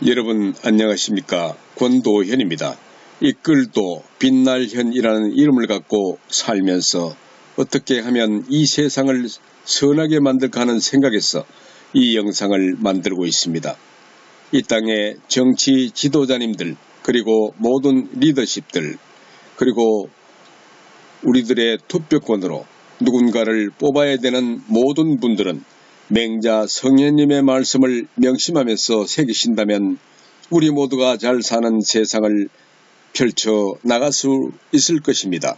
여러분 안녕하십니까? 권도현입니다. 이끌도 빛날현이라는 이름을 갖고 살면서 어떻게 하면 이 세상을 선하게 만들까 하는 생각에서 이 영상을 만들고 있습니다. 이 땅의 정치 지도자님들, 그리고 모든 리더십들, 그리고 우리들의 투표권으로 누군가를 뽑아야 되는 모든 분들은 맹자 성현님의 말씀을 명심하면서 새기신다면 우리 모두가 잘 사는 세상을 펼쳐 나갈 수 있을 것입니다.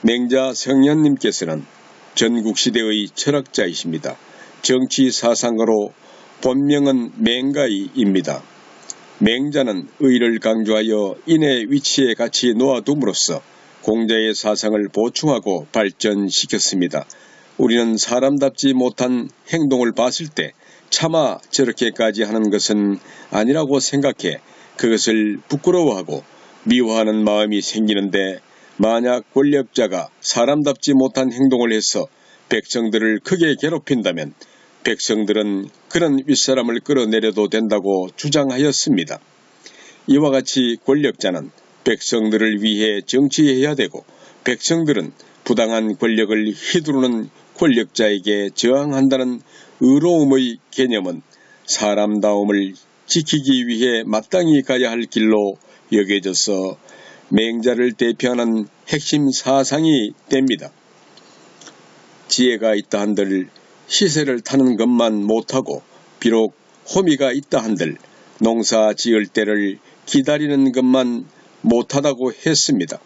맹자 성현님께서는 전국시대의 철학자이십니다. 정치사상가로 본명은 맹가이입니다. 맹자는 의를 강조하여 인의 위치에 같이 놓아둠으로써 공자의 사상을 보충하고 발전시켰습니다. 우리는 사람답지 못한 행동을 봤을 때 차마 저렇게까지 하는 것은 아니라고 생각해 그것을 부끄러워하고 미워하는 마음이 생기는데, 만약 권력자가 사람답지 못한 행동을 해서 백성들을 크게 괴롭힌다면 백성들은 그런 윗사람을 끌어내려도 된다고 주장하였습니다. 이와 같이 권력자는 백성들을 위해 정치해야 되고, 백성들은 부당한 권력을 휘두르는 권력자에게 저항한다는 의로움의 개념은 사람다움을 지키기 위해 마땅히 가야 할 길로 여겨져서 맹자를 대표하는 핵심 사상이 됩니다. 지혜가 있다 한들 시세를 타는 것만 못하고, 비록 호미가 있다 한들 농사 지을 때를 기다리는 것만 못하다고 했습니다.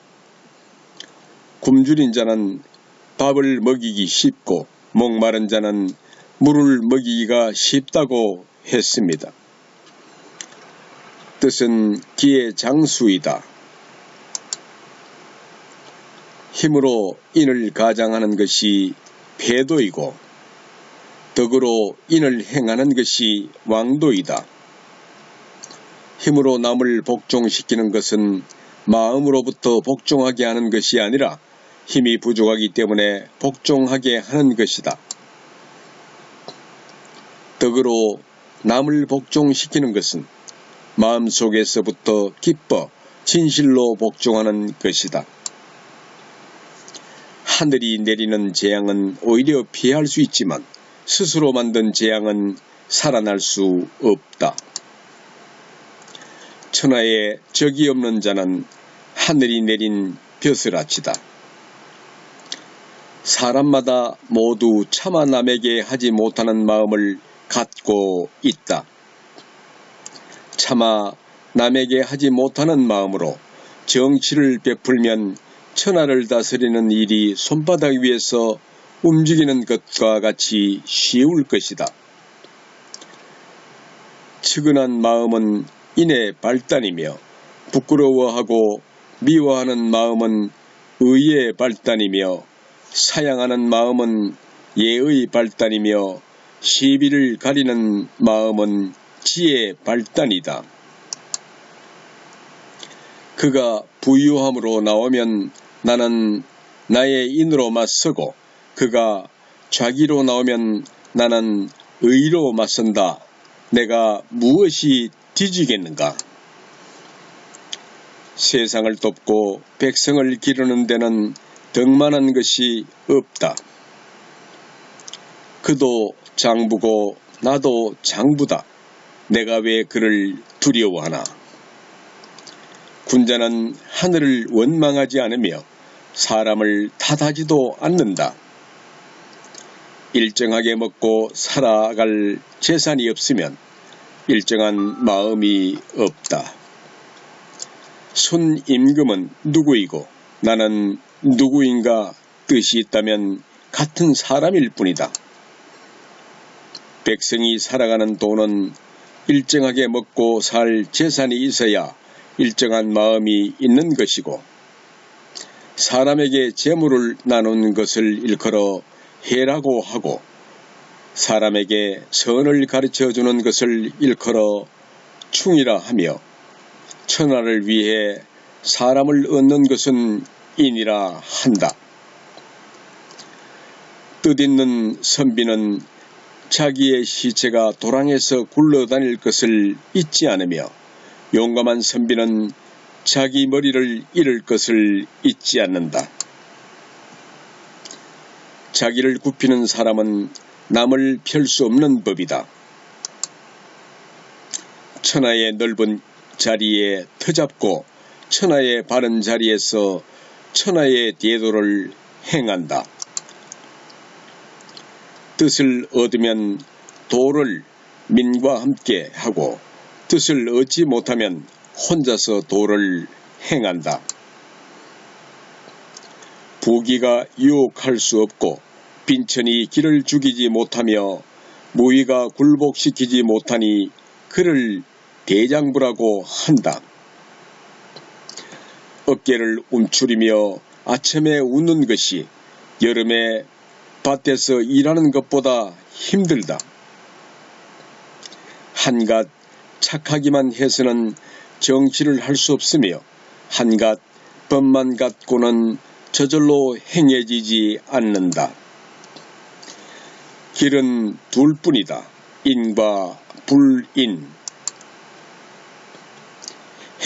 굶주린 자는 밥을 먹이기 쉽고 목마른 자는 물을 먹이기가 쉽다고 했습니다. 뜻은 기의 장수이다. 힘으로 인을 가장하는 것이 패도이고, 덕으로 인을 행하는 것이 왕도이다. 힘으로 남을 복종시키는 것은 마음으로부터 복종하게 하는 것이 아니라 힘이 부족하기 때문에 복종하게 하는 것이다. 덕으로 남을 복종시키는 것은 마음속에서부터 기뻐 진실로 복종하는 것이다. 하늘이 내리는 재앙은 오히려 피할 수 있지만 스스로 만든 재앙은 살아날 수 없다. 천하에 적이 없는 자는 하늘이 내린 벼슬아치다. 사람마다 모두 차마 남에게 하지 못하는 마음을 갖고 있다. 차마 남에게 하지 못하는 마음으로 정치를 베풀면 천하를 다스리는 일이 손바닥 위에서 움직이는 것과 같이 쉬울 것이다. 측은한 마음은 인의 발단이며, 부끄러워하고 미워하는 마음은 의의 발단이며, 사양하는 마음은 예의 발단이며, 시비를 가리는 마음은 지혜의 발단이다. 그가 부유함으로 나오면 나는 나의 인으로 맞서고, 그가 좌기로 나오면 나는 의로 맞선다. 내가 무엇이 뒤지겠는가? 세상을 돕고 백성을 기르는 데는 덕만한 것이 없다. 그도 장부고 나도 장부다. 내가 왜 그를 두려워하나? 군자는 하늘을 원망하지 않으며 사람을 탓하지도 않는다. 일정하게 먹고 살아갈 재산이 없으면 일정한 마음이 없다. 손임금은 누구이고 나는 누구인가 뜻이 있다면 같은 사람일 뿐이다. 백성이 살아가는 돈은 일정하게 먹고 살 재산이 있어야 일정한 마음이 있는 것이고, 사람에게 재물을 나눈 것을 일컬어 해라고 하고, 사람에게 선을 가르쳐주는 것을 일컬어 충이라 하며, 천하를 위해 사람을 얻는 것은 인이라 한다. 뜻있는 선비는 자기의 시체가 도랑에서 굴러다닐 것을 잊지 않으며 용감한 선비는 자기 머리를 잃을 것을 잊지 않는다. 자기를 굽히는 사람은 남을 펼 수 없는 법이다. 천하의 넓은 자리에 터잡고 천하의 바른 자리에서 천하의 대도를 행한다. 뜻을 얻으면 도를 민과 함께 하고 뜻을 얻지 못하면 혼자서 도를 행한다. 부귀가 유혹할 수 없고 빈천이 길을 죽이지 못하며 무위가 굴복시키지 못하니 그를 대장부라고 한다. 어깨를 움츠리며 아침에 웃는 것이 여름에 밭에서 일하는 것보다 힘들다. 한갓 착하기만 해서는 정치를 할 수 없으며 한갓 법만 갖고는 저절로 행해지지 않는다. 길은 둘뿐이다. 인과 불인.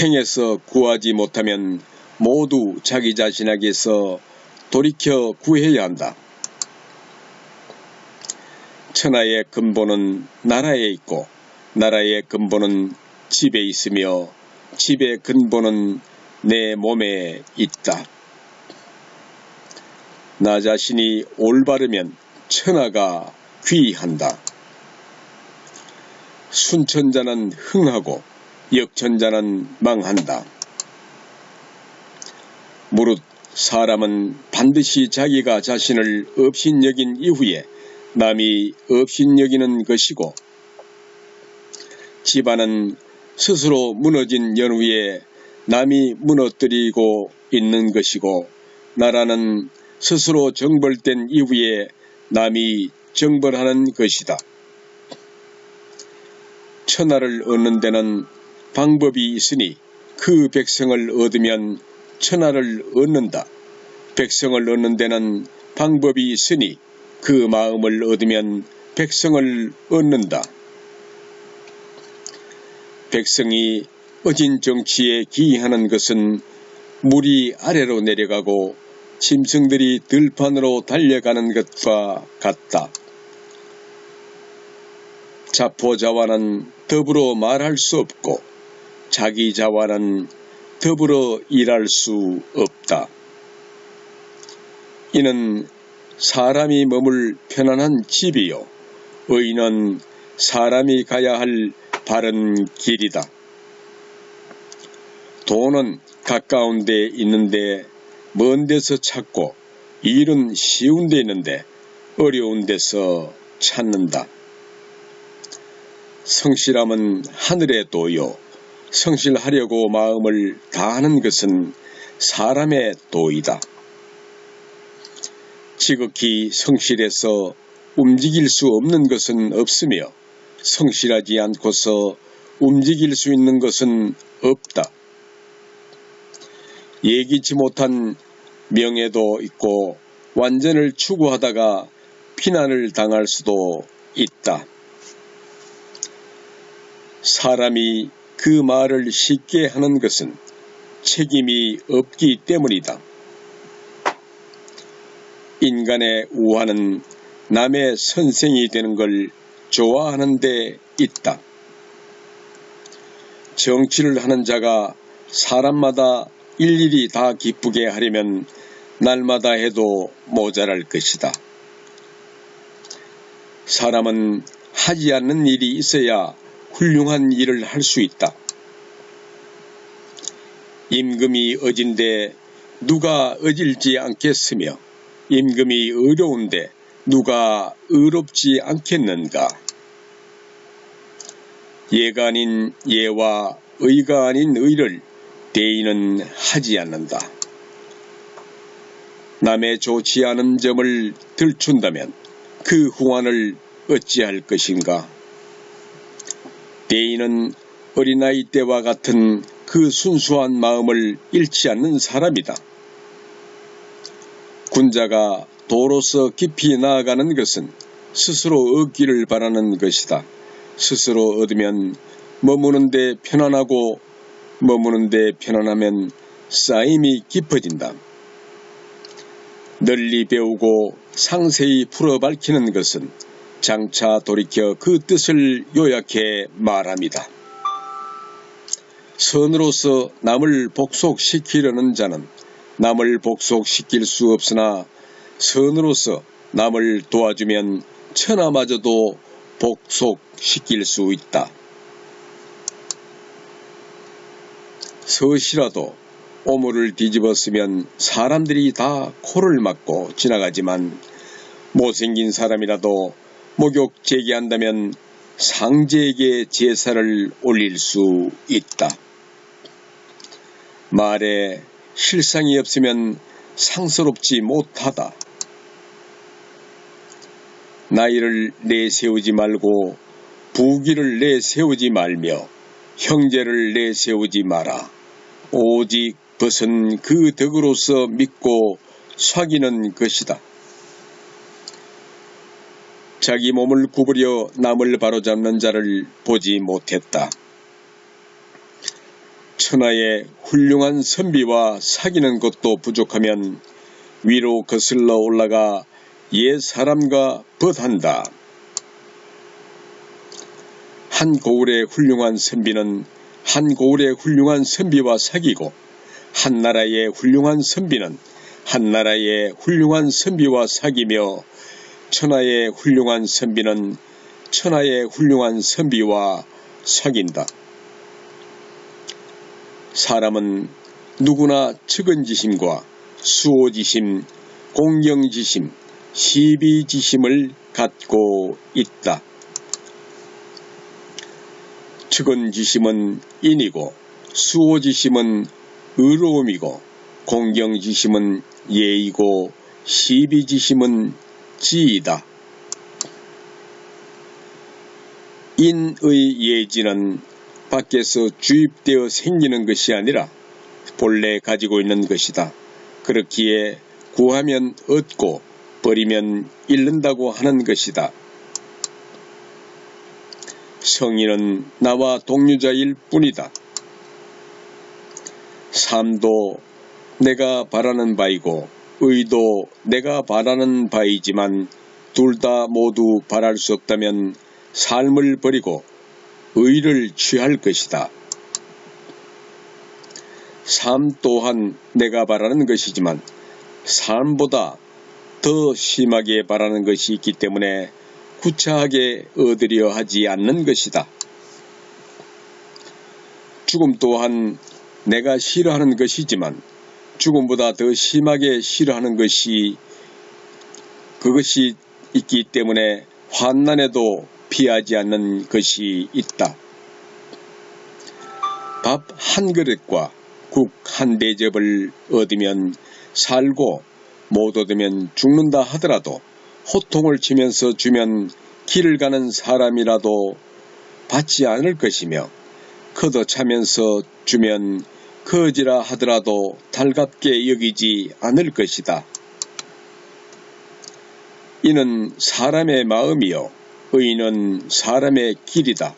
행해서 구하지 못하면 모두 자기 자신에게서 돌이켜 구해야 한다. 천하의 근본은 나라에 있고 나라의 근본은 집에 있으며 집의 근본은 내 몸에 있다. 나 자신이 올바르면 천하가 귀한다. 순천자는 흥하고 역천자는 망한다. 무릇 사람은 반드시 자기가 자신을 업신여긴 이후에 남이 업신여기는 것이고 집안은 스스로 무너진 연후에 남이 무너뜨리고 있는 것이고 나라는 스스로 정벌된 이후에 남이 정벌하는 것이다. 천하를 얻는 데는 방법이 있으니 그 백성을 얻으면 천하를 얻는다. 백성을 얻는 데는 방법이 있으니 그 마음을 얻으면 백성을 얻는다. 백성이 어진 정치에 기이하는 것은 물이 아래로 내려가고 짐승들이 들판으로 달려가는 것과 같다. 자포자와는 더불어 말할 수 없고 자기 자와는 더불어 일할 수 없다. 이는 사람이 머물 편안한 집이요 의인은 사람이 가야 할 바른 길이다. 돈은 가까운 데 있는데 먼 데서 찾고 일은 쉬운 데 있는데 어려운 데서 찾는다. 성실함은 하늘의 도요 성실하려고 마음을 다하는 것은 사람의 도이다. 지극히 성실해서 움직일 수 없는 것은 없으며 성실하지 않고서 움직일 수 있는 것은 없다. 예기치 못한 명예도 있고 완전을 추구하다가 피난을 당할 수도 있다. 사람이 그 말을 쉽게 하는 것은 책임이 없기 때문이다. 인간의 우화는 남의 선생이 되는 걸 좋아하는 데 있다. 정치를 하는 자가 사람마다 일일이 다 기쁘게 하려면 날마다 해도 모자랄 것이다. 사람은 하지 않는 일이 있어야 훌륭한 일을 할 수 있다. 임금이 어진데 누가 어질지 않겠으며 임금이 어려운데 누가 의롭지 않겠는가. 예가 아닌 예와 의가 아닌 의를 대인은 하지 않는다. 남의 좋지 않은 점을 들춘다면 그 후환을 어찌할 것인가. 대인은 어린아이 때와 같은 그 순수한 마음을 잃지 않는 사람이다. 군자가 도로서 깊이 나아가는 것은 스스로 얻기를 바라는 것이다. 스스로 얻으면 머무는데 편안하고 머무는데 편안하면 쌓임이 깊어진다. 널리 배우고 상세히 풀어 밝히는 것은 장차 돌이켜 그 뜻을 요약해 말합니다. 선으로서 남을 복속시키려는 자는 남을 복속시킬 수 없으나 선으로서 남을 도와주면 천하마저도 복속시킬 수 있다. 섯이라도 오물을 뒤집었으면 사람들이 다 코를 막고 지나가지만 못생긴 사람이라도 목욕 제기한다면 상제에게 제사를 올릴 수 있다. 말에 실상이 없으면 상스럽지 못하다. 나이를 내세우지 말고 부귀를 내세우지 말며 형제를 내세우지 마라. 오직 벗은 그 덕으로서 믿고 사귀는 것이다. 자기 몸을 구부려 남을 바로잡는 자를 보지 못했다. 천하의 훌륭한 선비와 사귀는 것도 부족하면 위로 거슬러 올라가 옛 사람과 벗한다. 한 고을의 훌륭한 선비는 한 고을의 훌륭한 선비와 사귀고 한 나라의 훌륭한 선비는 한 나라의 훌륭한 선비와 사귀며 천하의 훌륭한 선비는 천하의 훌륭한 선비와 사귄다. 사람은 누구나 측은지심과 수호지심, 공경지심, 시비지심을 갖고 있다. 측은지심은 인이고 수호지심은 의로움이고 공경지심은 예의고 시비지심은 지이다. 인의 예지는 밖에서 주입되어 생기는 것이 아니라 본래 가지고 있는 것이다. 그렇기에 구하면 얻고 버리면 잃는다고 하는 것이다. 성인은 나와 동류자일 뿐이다. 삶도 내가 바라는 바이고 의도 내가 바라는 바이지만 둘 다 모두 바랄 수 없다면 삶을 버리고 의를 취할 것이다. 삶 또한 내가 바라는 것이지만 삶보다 더 심하게 바라는 것이 있기 때문에 구차하게 얻으려 하지 않는 것이다. 죽음 또한 내가 싫어하는 것이지만 죽음보다 더 심하게 싫어하는 그것이 있기 때문에 환난에도 피하지 않는 것이 있다. 밥 한 그릇과 국 한 대접을 얻으면 살고 못 얻으면 죽는다 하더라도 호통을 치면서 주면 길을 가는 사람이라도 받지 않을 것이며 걷어차면서 주면 거지라 하더라도 달갑게 여기지 않을 것이다. 이는 사람의 마음이요 의는 사람의 길이다.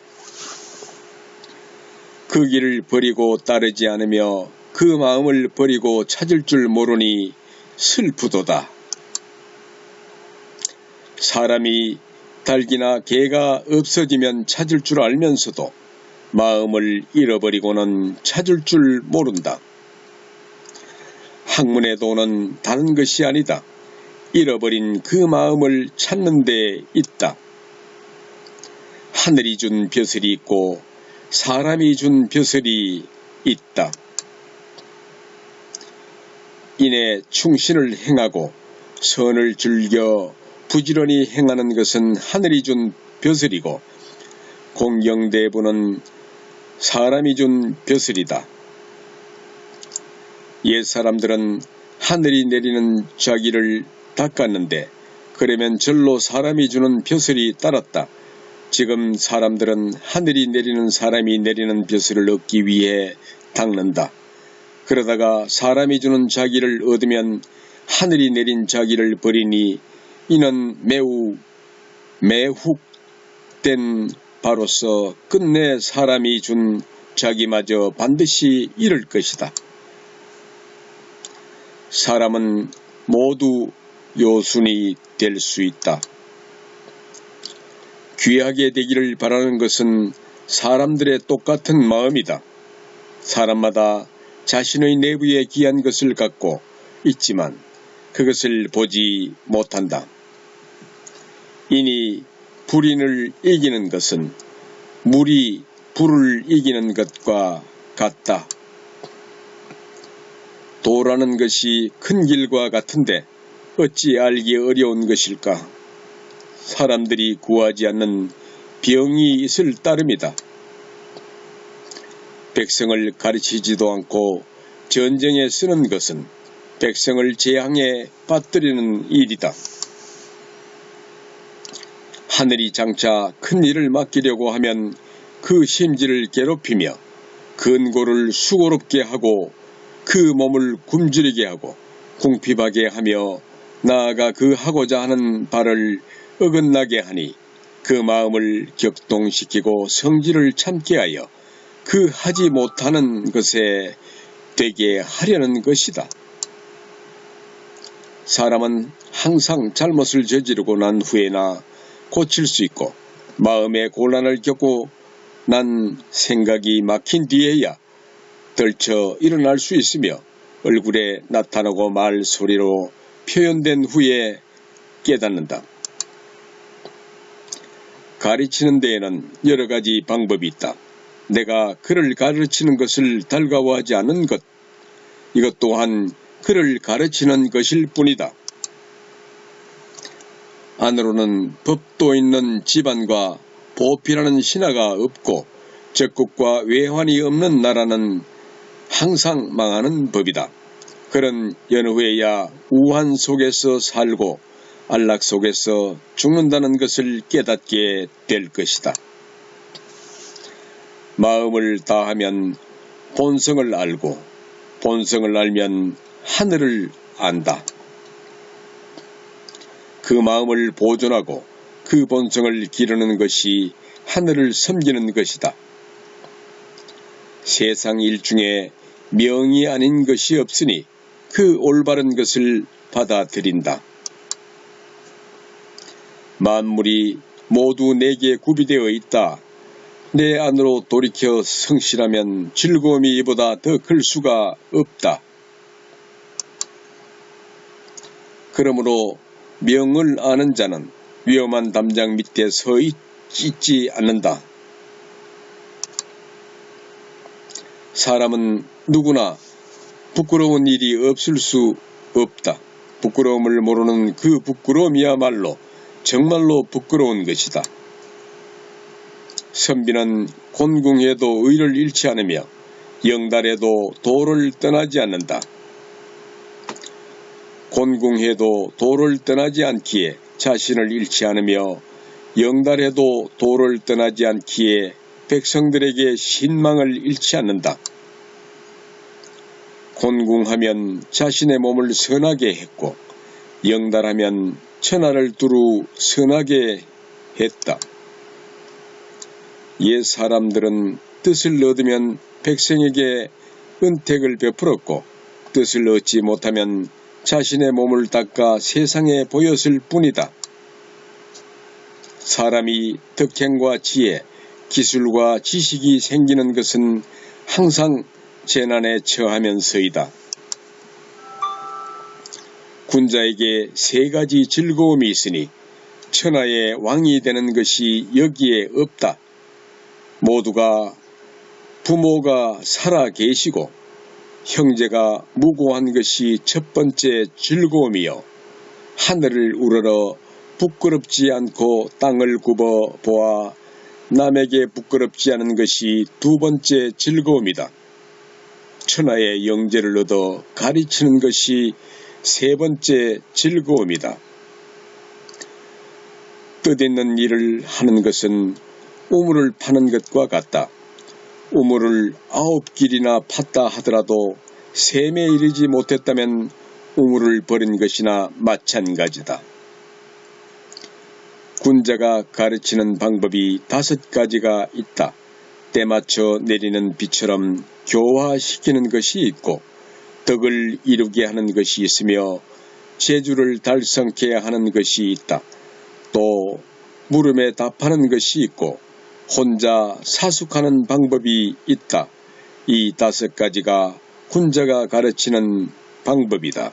그 길을 버리고 따르지 않으며 그 마음을 버리고 찾을 줄 모르니 슬프도다. 사람이 닭이나 개가 없어지면 찾을 줄 알면서도 마음을 잃어버리고는 찾을 줄 모른다. 학문의 도는 다른 것이 아니다. 잃어버린 그 마음을 찾는 데 있다. 하늘이 준 벼슬이 있고 사람이 준 벼슬이 있다. 이내 충신을 행하고 선을 즐겨 부지런히 행하는 것은 하늘이 준 벼슬이고 공경대부는 사람이 준 벼슬이다. 옛 사람들은 하늘이 내리는 자기를 닦았는데 그러면 절로 사람이 주는 벼슬이 따랐다. 지금 사람들은 하늘이 내리는 사람이 내리는 벼슬을 얻기 위해 닦는다. 그러다가 사람이 주는 자기를 얻으면 하늘이 내린 자기를 버리니 이는 매우 매훅된 바로서 끝내 사람이 준 자기마저 반드시 잃을 것이다. 사람은 모두 요순이 될 수 있다. 귀하게 되기를 바라는 것은 사람들의 똑같은 마음이다. 사람마다 자신의 내부에 귀한 것을 갖고 있지만 그것을 보지 못한다. 이니 불인을 이기는 것은 물이 불을 이기는 것과 같다. 도라는 것이 큰 길과 같은데 어찌 알기 어려운 것일까? 사람들이 구하지 않는 병이 있을 따름이다. 백성을 가르치지도 않고 전쟁에 쓰는 것은 백성을 재앙에 빠뜨리는 일이다. 하늘이 장차 큰 일을 맡기려고 하면 그 심지를 괴롭히며 근고를 수고롭게 하고 그 몸을 굶주리게 하고 궁핍하게 하며 나아가 그 하고자 하는 바를 어긋나게 하니 그 마음을 격동시키고 성질을 참게 하여 그 하지 못하는 것에 되게 하려는 것이다. 사람은 항상 잘못을 저지르고 난 후에나 고칠 수 있고 마음의 곤란을 겪고 난 생각이 막힌 뒤에야 덜쳐 일어날 수 있으며 얼굴에 나타나고 말소리로 표현된 후에 깨닫는다. 가르치는 데에는 여러 가지 방법이 있다. 내가 그를 가르치는 것을 달가워하지 않은 것, 이것 또한 그를 가르치는 것일 뿐이다. 안으로는 법도 있는 집안과 보필하는 신하가 없고 적국과 외환이 없는 나라는 항상 망하는 법이다. 그런 여느 후에야 우한 속에서 살고 안락 속에서 죽는다는 것을 깨닫게 될 것이다. 마음을 다하면 본성을 알고 본성을 알면 하늘을 안다. 그 마음을 보존하고 그 본성을 기르는 것이 하늘을 섬기는 것이다. 세상 일 중에 명이 아닌 것이 없으니 그 올바른 것을 받아들인다. 만물이 모두 내게 구비되어 있다. 내 안으로 돌이켜 성실하면 즐거움이 이보다 더 클 수가 없다. 그러므로 명을 아는 자는 위험한 담장 밑에 서 있지 않는다. 사람은 누구나 부끄러운 일이 없을 수 없다. 부끄러움을 모르는 그 부끄러움이야말로 정말로 부끄러운 것이다. 선비는 곤궁해도 의를 잃지 않으며 영달해도 도를 떠나지 않는다. 곤궁해도 도를 떠나지 않기에 자신을 잃지 않으며 영달해도 도를 떠나지 않기에 백성들에게 신망을 잃지 않는다. 곤궁하면 자신의 몸을 선하게 했고 영달하면 천하를 두루 선하게 했다. 옛 사람들은 뜻을 얻으면 백성에게 은택을 베풀었고 뜻을 얻지 못하면 자신의 몸을 닦아 세상에 보였을 뿐이다. 사람이 덕행과 지혜, 기술과 지식이 생기는 것은 항상 재난에 처하면서이다. 군자에게 세 가지 즐거움이 있으니 천하의 왕이 되는 것이 여기에 없다. 모두가 부모가 살아 계시고 형제가 무고한 것이 첫 번째 즐거움이요 하늘을 우러러 부끄럽지 않고 땅을 굽어 보아 남에게 부끄럽지 않은 것이 두 번째 즐거움이다. 천하의 영재를 얻어 가르치는 것이 세 번째 즐거움이다. 뜻있는 일을 하는 것은 우물을 파는 것과 같다. 우물을 9길이나 팠다 하더라도 샘에 이르지 못했다면 우물을 버린 것이나 마찬가지다. 군자가 가르치는 방법이 5가지가 있다. 때맞춰 내리는 비처럼 교화시키는 것이 있고, 덕을 이루게 하는 것이 있으며 재주를 달성케 하는 것이 있다. 또 물음에 답하는 것이 있고 혼자 사숙하는 방법이 있다. 이 5가지가 군자가 가르치는 방법이다.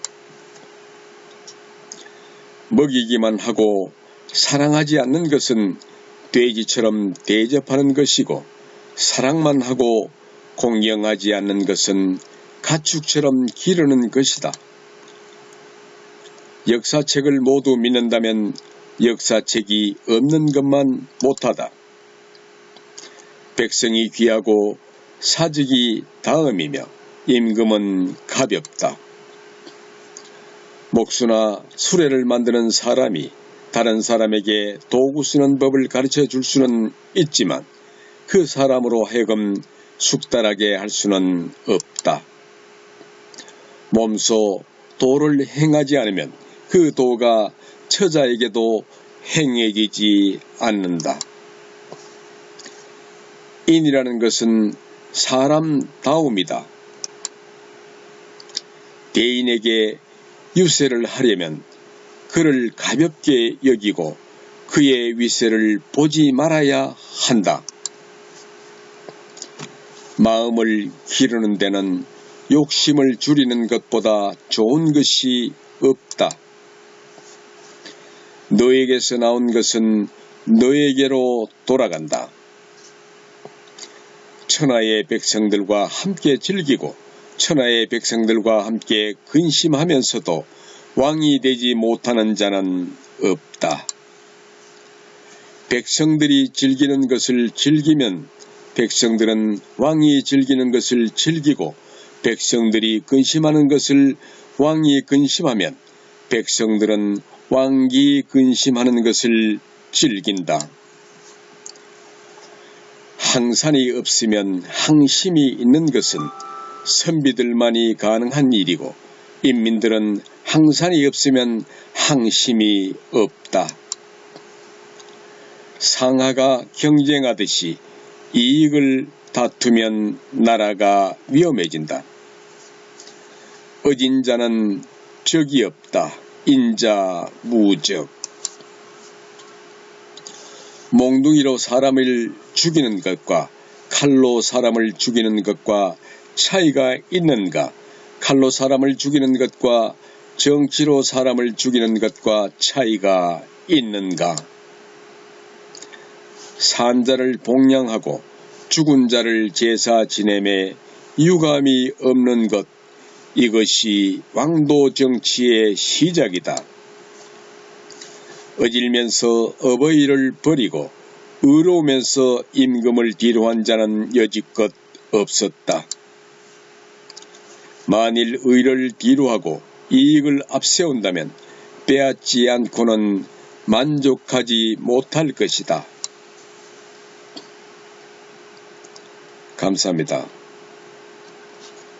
먹이기만 하고 사랑하지 않는 것은 돼지처럼 대접하는 것이고, 사랑만 하고 공경하지 않는 것은 가축처럼 기르는 것이다. 역사책을 모두 믿는다면 역사책이 없는 것만 못하다. 백성이 귀하고 사직이 다음이며 임금은 가볍다. 목수나 수레를 만드는 사람이 다른 사람에게 도구 쓰는 법을 가르쳐 줄 수는 있지만 그 사람으로 하여금 숙달하게 할 수는 없다. 몸소 도를 행하지 않으면 그 도가 처자에게도 행해지지 않는다. 인이라는 것은 사람다움이다. 대인에게 유세를 하려면 그를 가볍게 여기고 그의 위세를 보지 말아야 한다. 마음을 기르는 데는 욕심을 줄이는 것보다 좋은 것이 없다. 너에게서 나온 것은 너에게로 돌아간다. 천하의 백성들과 함께 즐기고 천하의 백성들과 함께 근심하면서도 왕이 되지 못하는 자는 없다. 백성들이 즐기는 것을 즐기면 백성들은 왕이 즐기는 것을 즐기고, 백성들이 근심하는 것을 왕이 근심하면 백성들은 왕이 근심하는 것을 즐긴다. 항산이 없으면 항심이 있는 것은 선비들만이 가능한 일이고, 인민들은 항산이 없으면 항심이 없다. 상하가 경쟁하듯이 이익을 다투면 나라가 위험해진다. 어진 자는 적이 없다. 인자 무적. 몽둥이로 사람을 죽이는 것과 칼로 사람을 죽이는 것과 차이가 있는가? 칼로 사람을 죽이는 것과 정치로 사람을 죽이는 것과 차이가 있는가? 산 자를 봉양하고 죽은 자를 제사 지내매 유감이 없는 것, 이것이 왕도 정치의 시작이다. 어질면서 어버이를 버리고 의로우면서 임금을 뒤로한 자는 여지껏 없었다. 만일 의를 뒤로하고 이익을 앞세운다면 빼앗지 않고는 만족하지 못할 것이다. 감사합니다.